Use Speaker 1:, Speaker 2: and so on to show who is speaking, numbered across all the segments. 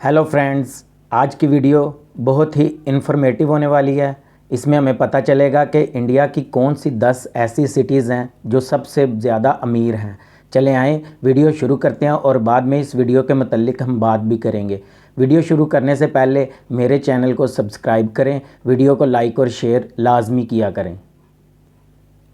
Speaker 1: Hello friends, आज की video बहुत ही इन्फॉर्मेटिव होने वाली है। इसमें हमें पता चलेगा कि इंडिया की कौन सी 10 ऐसी सिटीज़ हैं जो सबसे ज़्यादा अमीर हैं। चले आएँ वीडियो शुरू करते हैं और बाद में इस वीडियो के मतलब हम बात भी करेंगे। वीडियो शुरू करने से पहले मेरे चैनल को सब्सक्राइब करें, वीडियो को लाइक और शेयर लाजमी किया करें।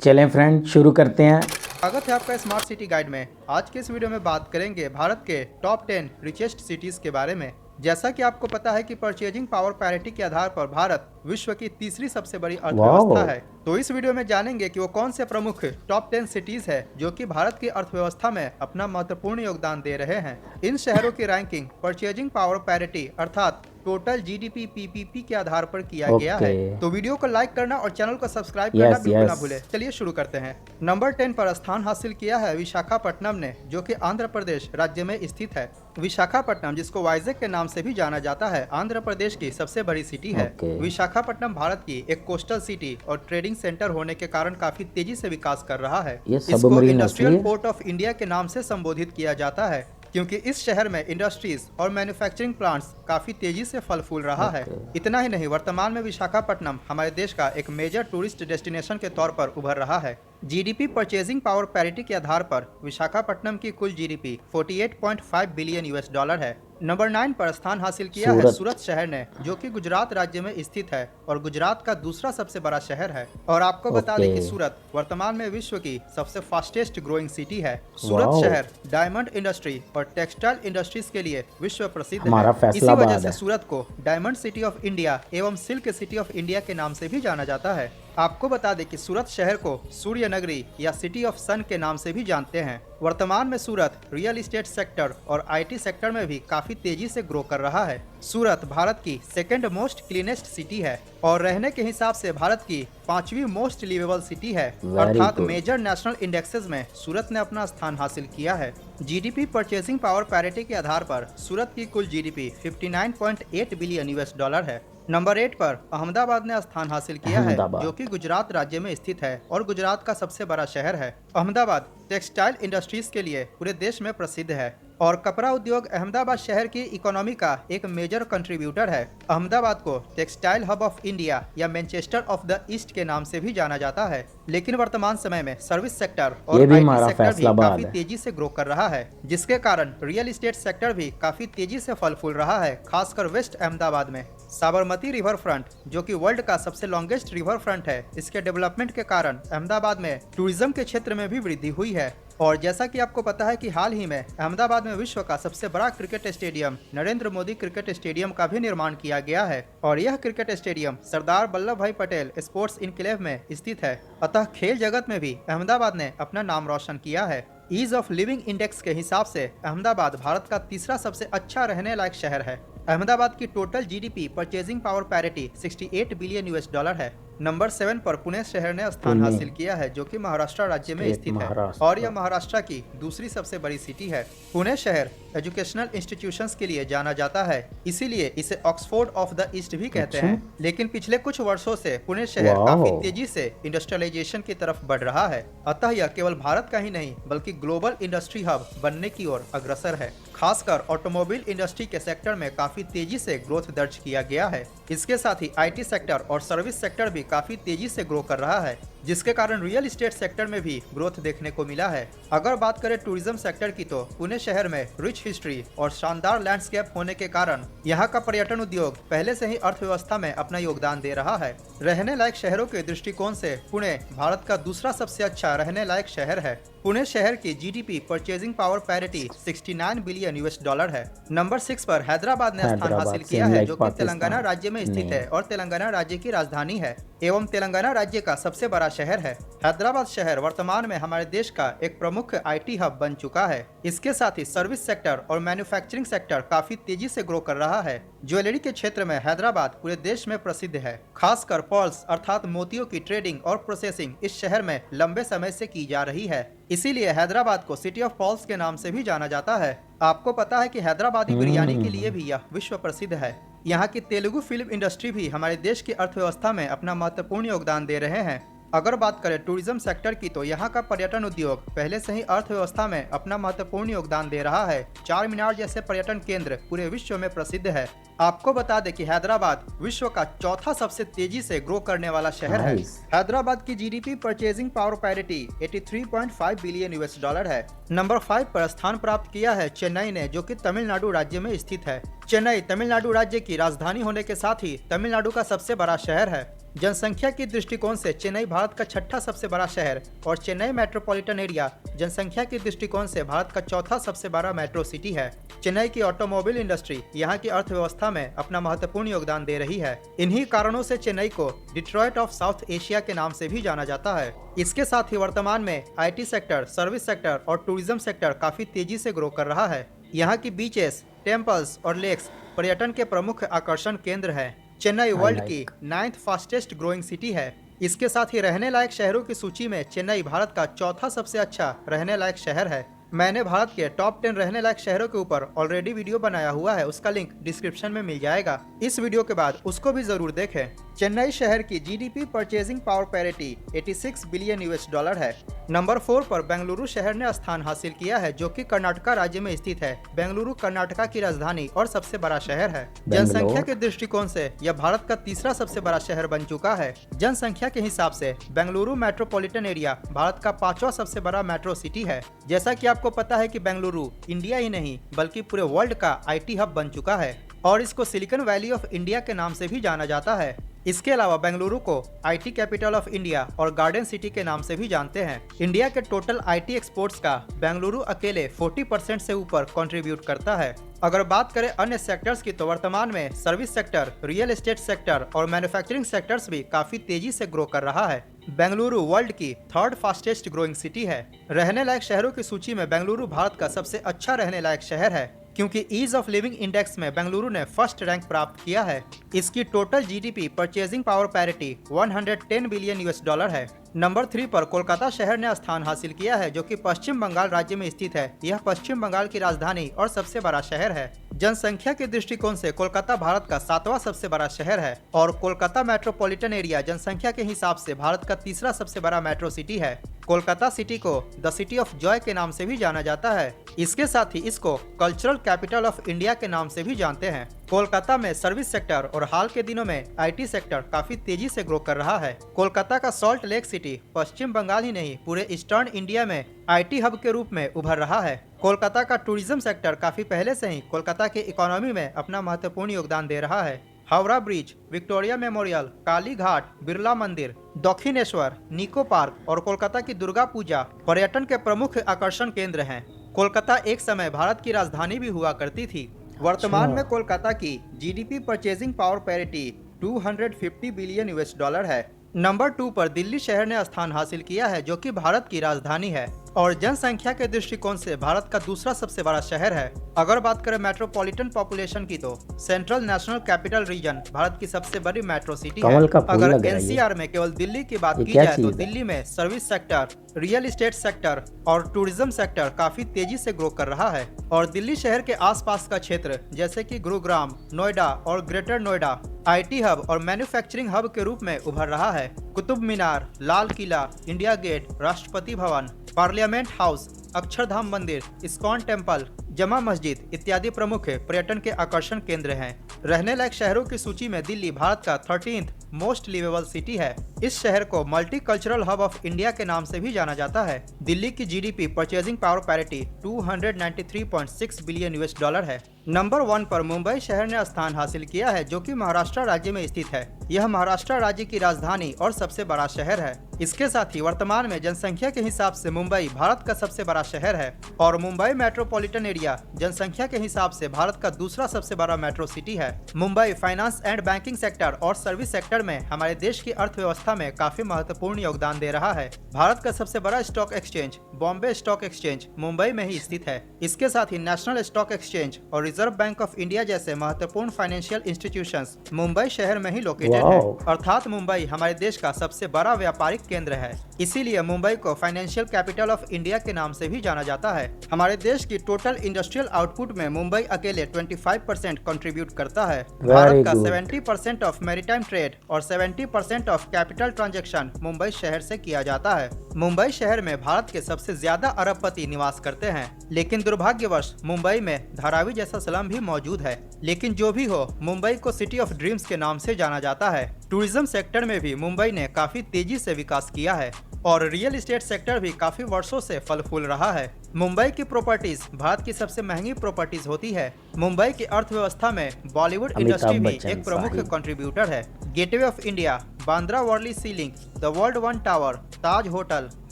Speaker 1: चलें फ्रेंड, शुरू करते हैं।
Speaker 2: स्वागत है आपका स्मार्ट सिटी गाइड में। आज के इस वीडियो में बात करेंगे भारत के टॉप 10 रिचेस्ट सिटीज के बारे में। जैसा कि आपको पता है कि परचेजिंग पावर पैरिटी के आधार पर भारत विश्व की तीसरी सबसे बड़ी अर्थव्यवस्था है। तो इस वीडियो में जानेंगे कि वो कौन से प्रमुख टॉप 10 सिटीज है जो कि भारत की अर्थव्यवस्था में अपना महत्वपूर्ण योगदान दे रहे हैं। इन शहरों की रैंकिंग परचेजिंग पावर पैरिटी अर्थात टोटल जीडीपी पीपीपी के आधार पर किया गया है। तो वीडियो को लाइक करना और चैनल को सब्सक्राइब करना बिल्कुल ना भूले। चलिए शुरू करते हैं। नंबर 10 पर स्थान हासिल किया है विशाखापट्टनम ने, जो कि आंध्र प्रदेश राज्य में स्थित है। विशाखापट्टनम, जिसको वाइजैक के नाम से भी जाना जाता है, आंध्र प्रदेश की सबसे बड़ी सिटी है। विशाखापट्टनम भारत की एक कोस्टल सिटी और ट्रेडिंग सेंटर होने के कारण काफी तेजी से विकास कर रहा है। इसको इंडस्ट्रियल पोर्ट ऑफ इंडिया के नाम से संबोधित किया जाता है क्योंकि इस शहर में इंडस्ट्रीज और मैन्युफैक्चरिंग प्लांट्स काफी तेजी से फल फूल रहा है। इतना ही नहीं, वर्तमान में विशाखापट्टनम हमारे देश का एक मेजर टूरिस्ट डेस्टिनेशन के तौर पर उभर रहा है। जीडीपी परचेजिंग पावर पैरिटी के आधार पर विशाखापट्टनम की कुल जीडीपी 48.5 बिलियन यूएस डॉलर है। नंबर 9 पर स्थान हासिल किया है सूरत शहर ने, जो कि गुजरात राज्य में स्थित है और गुजरात का दूसरा सबसे बड़ा शहर है। और आपको बता दें कि सूरत वर्तमान में विश्व की सबसे फास्टेस्ट ग्रोइंग सिटी है। सूरत शहर डायमंड इंडस्ट्री और टेक्सटाइल इंडस्ट्रीज के लिए विश्व प्रसिद्ध है। इसी वजह से सूरत को डायमंड सिटी ऑफ इंडिया एवं सिल्क सिटी ऑफ इंडिया के नाम से भी जाना जाता है। आपको बता दें कि सूरत शहर को सूर्य नगरी या सिटी ऑफ सन के नाम से भी जानते हैं। वर्तमान में सूरत रियल एस्टेट सेक्टर और आईटी सेक्टर में भी काफी तेजी से ग्रो कर रहा है। सूरत भारत की सेकंड मोस्ट क्लीनेस्ट सिटी है और रहने के हिसाब से भारत की 5वीं मोस्ट लिवेबल सिटी है। अर्थात मेजर नेशनल इंडेक्सेस में सूरत ने अपना स्थान हासिल किया है। जीडीपी परचेसिंग पावर पैरिटी के आधार पर सूरत की कुल जीडीपी 59.8 बिलियन यूएस डॉलर है। नंबर 8 पर अहमदाबाद ने स्थान हासिल किया है, जो कि गुजरात राज्य में स्थित है और गुजरात का सबसे बड़ा शहर है। अहमदाबाद टेक्सटाइल इंडस्ट्रीज के लिए पूरे देश में प्रसिद्ध है और कपड़ा उद्योग अहमदाबाद शहर की इकोनॉमी का एक मेजर कंट्रीब्यूटर है। अहमदाबाद को टेक्सटाइल हब ऑफ इंडिया या मैनचेस्टर ऑफ द ईस्ट के नाम से भी जाना जाता है। लेकिन वर्तमान समय में सर्विस सेक्टर और आईटी सेक्टर भी काफी तेजी से ग्रो कर रहा है, जिसके कारण रियल एस्टेट सेक्टर भी काफी तेजी से फल फूल रहा है, खासकर वेस्ट अहमदाबाद में। साबरमती रिवर फ्रंट, जो कि वर्ल्ड का सबसे लॉन्गेस्ट रिवर फ्रंट है, इसके डेवलपमेंट के कारण अहमदाबाद में टूरिज्म के क्षेत्र में भी वृद्धि हुई है। और जैसा कि आपको पता है कि हाल ही में अहमदाबाद में विश्व का सबसे बड़ा cricket stadium Narendra Modi cricket stadium का भी निर्माण किया गया है और यह क्रिकेट स्टेडियम सरदार वल्लभ भाई पटेल स्पोर्ट्स इनक्लेव में स्थित है। अतः खेल जगत में भी अहमदाबाद ने अपना नाम रोशन किया है। ईज ऑफ लिविंग इंडेक्स के हिसाब से अहमदाबाद भारत का तीसरा सबसे अच्छा रहने लायक शहर है। अहमदाबाद की total GDP purchasing power parity 68 billion US dollar है। नंबर 7 पर पुणे शहर ने स्थान हासिल किया है, जो कि महाराष्ट्र राज्य में स्थित है और यह महाराष्ट्र की दूसरी सबसे बड़ी सिटी है। पुणे शहर एजुकेशनल इंस्टीट्यूशंस के लिए जाना जाता है, इसीलिए इसे ऑक्सफोर्ड ऑफ द ईस्ट भी कहते हैं। लेकिन पिछले कुछ वर्षों से पुणे शहर काफी तेजी से इंडस्ट्रियलाइजेशन की तरफ बढ़ रहा है। अतः यह केवल भारत का ही नहीं बल्कि ग्लोबल इंडस्ट्री हब बनने की ओर अग्रसर है। खासकर ऑटोमोबाइल इंडस्ट्री के सेक्टर में काफी तेजी से ग्रोथ दर्ज किया गया है। इसके साथ ही आईटी सेक्टर और सर्विस सेक्टर भी काफी तेजी से ग्रो कर रहा है, जिसके कारण रियल एस्टेट सेक्टर में भी ग्रोथ देखने को मिला है। अगर बात करें टूरिज्म सेक्टर की, तो पुणे शहर में रिच हिस्ट्री और शानदार लैंडस्केप होने के कारण यहाँ का पर्यटन उद्योग पहले से ही अर्थव्यवस्था में अपना योगदान दे रहा है। रहने लायक शहरों के दृष्टिकोण से पुणे भारत का दूसरा सबसे अच्छा रहने लायक शहर है। पुणे शहर की GDP purchasing power parity 69 billion US dollar है। नंबर 6 पर हैदराबाद ने स्थान हासिल किया है, जो कि तेलंगाना राज्य में स्थित है और तेलंगाना राज्य की राजधानी है एवं तेलंगाना राज्य का सबसे बड़ा शहर है। हैदराबाद शहर वर्तमान में हमारे देश का एक प्रमुख आईटी हब बन चुका है। इसके साथ ही सर्विस सेक्टर और मैन्युफैक्चरिंग सेक्टर काफी तेजी से ग्रो कर रहा है। ज्वेलरी के क्षेत्र में हैदराबाद पूरे देश में प्रसिद्ध है। खासकर पर्ल्स अर्थात मोतियों की ट्रेडिंग और प्रोसेसिंग इस शहर में लंबे समय से की जा रही है, इसीलिए हैदराबाद को सिटी ऑफ पर्ल्स के नाम से भी जाना जाता है। आपको पता है कि हैदराबादी बिरयानी के लिए भी यह विश्व प्रसिद्ध है। यहाँ की तेलुगु फिल्म इंडस्ट्री भी हमारे देश की अर्थव्यवस्था में अपना महत्वपूर्ण योगदान दे रहे हैं। अगर बात करें टूरिज्म सेक्टर की तो यहाँ का पर्यटन उद्योग पहले से ही अर्थव्यवस्था में अपना महत्वपूर्ण योगदान दे रहा है। चार मीनार जैसे पर्यटन केंद्र पूरे विश्व में प्रसिद्ध है। आपको बता दें कि हैदराबाद विश्व का चौथा सबसे तेजी से ग्रो करने वाला शहर है। हैदराबाद की GDP purchasing power parity 83.5 billion US dollar है। नंबर 5 पर स्थान प्राप्त किया है चेन्नई ने, जो कि तमिलनाडु राज्य में स्थित है। चेन्नई तमिलनाडु राज्य की राजधानी होने के साथ ही तमिलनाडु का सबसे बड़ा शहर है। जनसंख्या के दृष्टिकोण से चेन्नई भारत का छठा सबसे बड़ा शहर और चेन्नई मेट्रोपॉलिटन एरिया जनसंख्या के दृष्टिकोण से भारत का चौथा सबसे बड़ा मेट्रो सिटी है। चेन्नई की ऑटोमोबाइल इंडस्ट्री यहाँ की अर्थव्यवस्था में अपना महत्वपूर्ण योगदान दे रही है। इन्हीं कारणों से चेन्नई को डिट्रॉइट ऑफ साउथ एशिया के नाम से भी जाना जाता है। इसके साथ ही वर्तमान में आईटी सेक्टर, सर्विस सेक्टर और टूरिज्म सेक्टर काफी तेजी से ग्रो कर रहा है। यहाँ की बीचेस, टेम्पल्स और लेक्स पर्यटन के प्रमुख आकर्षण केंद्र हैं। चेन्नई वर्ल्ड की 9th फास्टेस्ट ग्रोइंग सिटी है। इसके साथ ही रहने लायक शहरों की सूची में चेन्नई भारत का चौथा सबसे अच्छा रहने लायक शहर है। मैंने भारत के टॉप 10 रहने लायक शहरों के ऊपर ऑलरेडी वीडियो बनाया हुआ है, उसका लिंक डिस्क्रिप्शन में मिल जाएगा। इस वीडियो के बाद उसको भी जरूर देखें। चेन्नई शहर की GDP purchasing power parity 86 billion US dollar है। नंबर 4 पर बेंगलुरु शहर ने स्थान हासिल किया है, जो कि कर्नाटका राज्य में स्थित है। बेंगलुरु कर्नाटका की राजधानी और सबसे बड़ा शहर है। जनसंख्या के दृष्टिकोण से यह भारत का तीसरा सबसे बड़ा शहर बन चुका है। जनसंख्या के हिसाब से बेंगलुरु मेट्रोपॉलिटन एरिया भारत का 5वां सबसे बड़ा मेट्रो सिटी है। जैसा कि आपको पता है कि बेंगलुरु इंडिया ही नहीं बल्कि पूरे वर्ल्ड का आईटी हब बन चुका है और इसको सिलिकॉन वैली ऑफ इंडिया के नाम से भी जाना जाता है। इसके अलावा बेंगलुरु को आईटी कैपिटल ऑफ इंडिया और गार्डन सिटी के नाम से भी जानते हैं। इंडिया के टोटल आईटी एक्सपोर्ट्स का बेंगलुरु अकेले 40% से ऊपर कंट्रीब्यूट करता है। अगर बात करें अन्य सेक्टर्स की तो वर्तमान में service sector, real estate sector और मैन्युफैक्चरिंग सेक्टर्स भी काफी तेजी से ग्रो कर रहा है। बेंगलुरु वर्ल्ड की 3rd फास्टेस्ट ग्रोइंग सिटी है। रहने लायक शहरों की सूची में बेंगलुरु भारत का सबसे अच्छा रहने लायक शहर है, क्योंकि ईज ऑफ लिविंग इंडेक्स में बेंगलुरु ने फर्स्ट रैंक प्राप्त किया है। इसकी total GDP purchasing power parity 110 billion US dollar है। नंबर 3 पर कोलकाता शहर ने स्थान हासिल किया है, जो कि पश्चिम बंगाल राज्य में स्थित है। यह पश्चिम बंगाल की राजधानी और सबसे बड़ा शहर है। जनसंख्या के दृष्टिकोण से कोलकाता भारत का 7वां सबसे बड़ा शहर है और कोलकाता मेट्रोपॉलिटन एरिया जनसंख्या के हिसाब से भारत का तीसरा सबसे बड़ा मेट्रो सिटी है। कोलकाता सिटी को द सिटी ऑफ जॉय के नाम से भी जाना जाता है। इसके साथ ही इसको कल्चरल कैपिटल ऑफ इंडिया के नाम से भी जानते हैं। कोलकाता में सर्विस सेक्टर और हाल के दिनों में आईटी सेक्टर काफी तेजी से ग्रो कर रहा है। कोलकाता का सॉल्ट लेक सिटी पश्चिम बंगाल ही नहीं पूरे ईस्टर्न इंडिया में आईटी हब के रूप में उभर रहा है। कोलकाता का टूरिज्म सेक्टर काफी पहले से ही कोलकाता की इकोनॉमी में अपना महत्वपूर्ण योगदान दे रहा है। Howrah bridge, Victoria memorial, Kali Ghat, Birla मंदिर, दक्षिणेश्वर, निको पार्क और कोलकाता की दुर्गा पूजा पर्यटन के प्रमुख आकर्षण केंद्र हैं। कोलकाता एक समय भारत की राजधानी भी हुआ करती थी। वर्तमान में कोलकाता की GDP purchasing power parity 250 billion US dollar है। नंबर 2 पर दिल्ली शहर ने स्थान हासिल किया है, जो कि भारत की राजधानी है और जनसंख्या के दृष्टिकोण से भारत का दूसरा सबसे बड़ा शहर है। अगर बात करें मेट्रोपॉलिटन पॉपुलेशन की तो central national capital region Bharat की सबसे बड़ी मेट्रो सिटी है। अगर एनसीआर में केवल दिल्ली की बात की जाए तो दिल्ली में service sector, real estate sector और टूरिज्म सेक्टर काफी तेजी से ग्रो कर रहा है और दिल्ली शहर के आसपास का क्षेत्र जैसे कि गुरुग्राम, नोएडा और ग्रेटर नोएडा आईटी हब और मैन्युफैक्चरिंग हब के रूप में उभर रहा है। Qutub Minar, Lal Qila, India gate, Rashtrapati Bhavan, parliament house, Akshardham मंदिर, इस्कॉन टेम्पल, जमा मस्जिद इत्यादि प्रमुख पर्यटन के आकर्षण केंद्र हैं। रहने लायक शहरों की सूची में दिल्ली भारत का 13th मोस्ट लिवेबल सिटी है। इस शहर को multi cultural hub of India के नाम से भी जाना जाता है। दिल्ली की GDP purchasing power parity 293.6 billion US dollar है। नंबर 1 पर मुंबई शहर ने स्थान हासिल किया है, जो कि महाराष्ट्र राज्य में स्थित है। यह महाराष्ट्र राज्य की राजधानी और सबसे बड़ा शहर है। इसके साथ ही वर्तमान में जनसंख्या के हिसाब से मुंबई भारत का सबसे बड़ा शहर है और मुंबई मेट्रोपॉलिटन एरिया जनसंख्या के हिसाब से भारत का दूसरा सबसे बड़ा मेट्रो सिटी है। Mumbai finance and banking sector और सर्विस सेक्टर में हमारे देश की अर्थव्यवस्था में काफी महत्वपूर्ण योगदान दे रहा है। भारत का सबसे बड़ा stock exchange Bombay stock exchange Mumbai में ही स्थित है। इसके साथ ही नेशनल स्टॉक एक्सचेंज और रिजर्व बैंक ऑफ इंडिया जैसे महत्वपूर्ण फाइनेंशियल इंस्टीट्यूशंस मुंबई शहर में ही लोकेटेड है। अर्थात मुंबई हमारे देश का सबसे बड़ा व्यापारिक केंद्र है। इसीलिए मुंबई को फाइनेंशियल कैपिटल ऑफ इंडिया के नाम से भी जाना जाता है। हमारे देश की टोटल इंडस्ट्रियल आउटपुट में मुंबई अकेले 25% कंट्रीब्यूट करता है। भारत का 70% ऑफ मैरीटाइम ट्रेड और 70% ऑफ कैपिटल ट्रांजैक्शन मुंबई शहर से किया जाता है। मुंबई शहर में भारत के सबसे ज्यादा अरबपति निवास करते हैं, लेकिन दुर्भाग्यवश मुंबई में धारावी जैसा स्लम भी मौजूद है। लेकिन जो भी हो, मुंबई को सिटी ऑफ ड्रीम्स के नाम से जाना जाता है। टूरिज्म सेक्टर में भी मुंबई ने काफी तेजी से विकास किया है और रियल एस्टेट सेक्टर भी काफी वर्षों से फल फूल रहा है। मुंबई की प्रॉपर्टीज भारत की सबसे महंगी प्रॉपर्टीज होती है। मुंबई की अर्थव्यवस्था में बॉलीवुड इंडस्ट्री भी एक प्रमुख कंट्रीब्यूटर है। Gateway of India, Bandra Worli sea link, the world one tower, Taj hotel,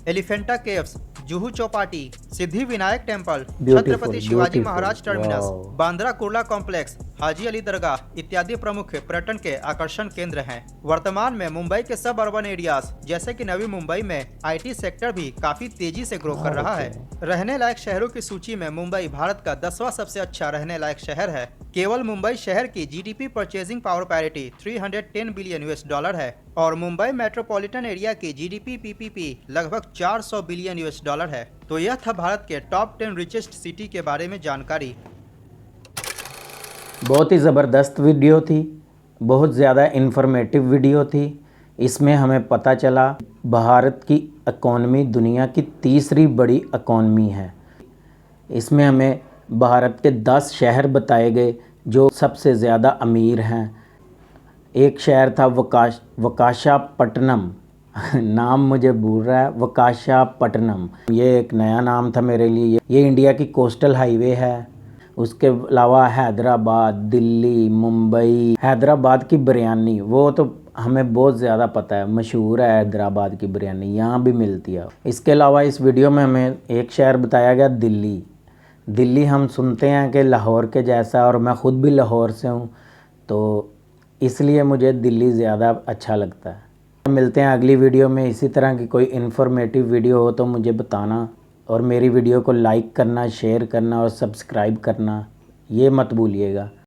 Speaker 2: Elephanta caves, Juhu Chowpatty, Siddhi Vinayak temple, Chhatrapati Shivaji Maharaj terminus, Bandra Kurla complex, Haji Ali Dargah इत्यादि प्रमुख पर्यटन के आकर्षण केंद्र हैं। वर्तमान में मुंबई के सब अर्बन एरियाज जैसे कि नवी मुंबई में आईटी सेक्टर भी काफी तेजी से ग्रो कर रहा है। रहने लायक शहरों की सूची में मुंबई भारत का 10वां सबसे अच्छा रहने लायक शहर है। केवल मुंबई शहर की GDP purchasing power parity 310 billion US$ है और मुंबई मेट्रोपॉलिटन एरिया की जीडीपी पीपीपी लगभग 400 बिलियन US$ है। तो यह था भारत के टॉप 10 रिचेस्ट सिटी के बारे में जानकारी।
Speaker 1: बहुत ही ज़बरदस्त वीडियो थी, बहुत ज़्यादा इन्फॉर्मेटिव वीडियो थी। इसमें हमें पता चला भारत की इकॉनमी दुनिया की तीसरी बड़ी इकॉनमी है। इसमें हमें भारत के 10 शहर बताए गए जो सबसे ज़्यादा अमीर हैं। एक शहर था वकाशापट्टनम नाम मुझे भूल रहा है, वकाशापट्टनम। ये एक नया नाम था मेरे लिए। ये इंडिया की कोस्टल हाईवे है। उसके अलावा हैदराबाद, दिल्ली, मुंबई। हैदराबाद की बिरयानी वो तो हमें बहुत ज़्यादा पता है, मशहूर है हैदराबाद की बिरयानी, यहाँ भी मिलती है। इसके अलावा इस वीडियो में हमें एक शहर बताया गया दिल्ली। दिल्ली हम सुनते हैं कि लाहौर के जैसा, और मैं ख़ुद भी लाहौर से हूँ, तो इसलिए मुझे दिल्ली ज़्यादा अच्छा लगता है। मिलते हैं अगली वीडियो में। इसी तरह की कोई इन्फॉर्मेटिव वीडियो हो तो मुझे बताना, और मेरी वीडियो को लाइक करना, शेयर करना और सब्सक्राइब करना ये मत भूलिएगा।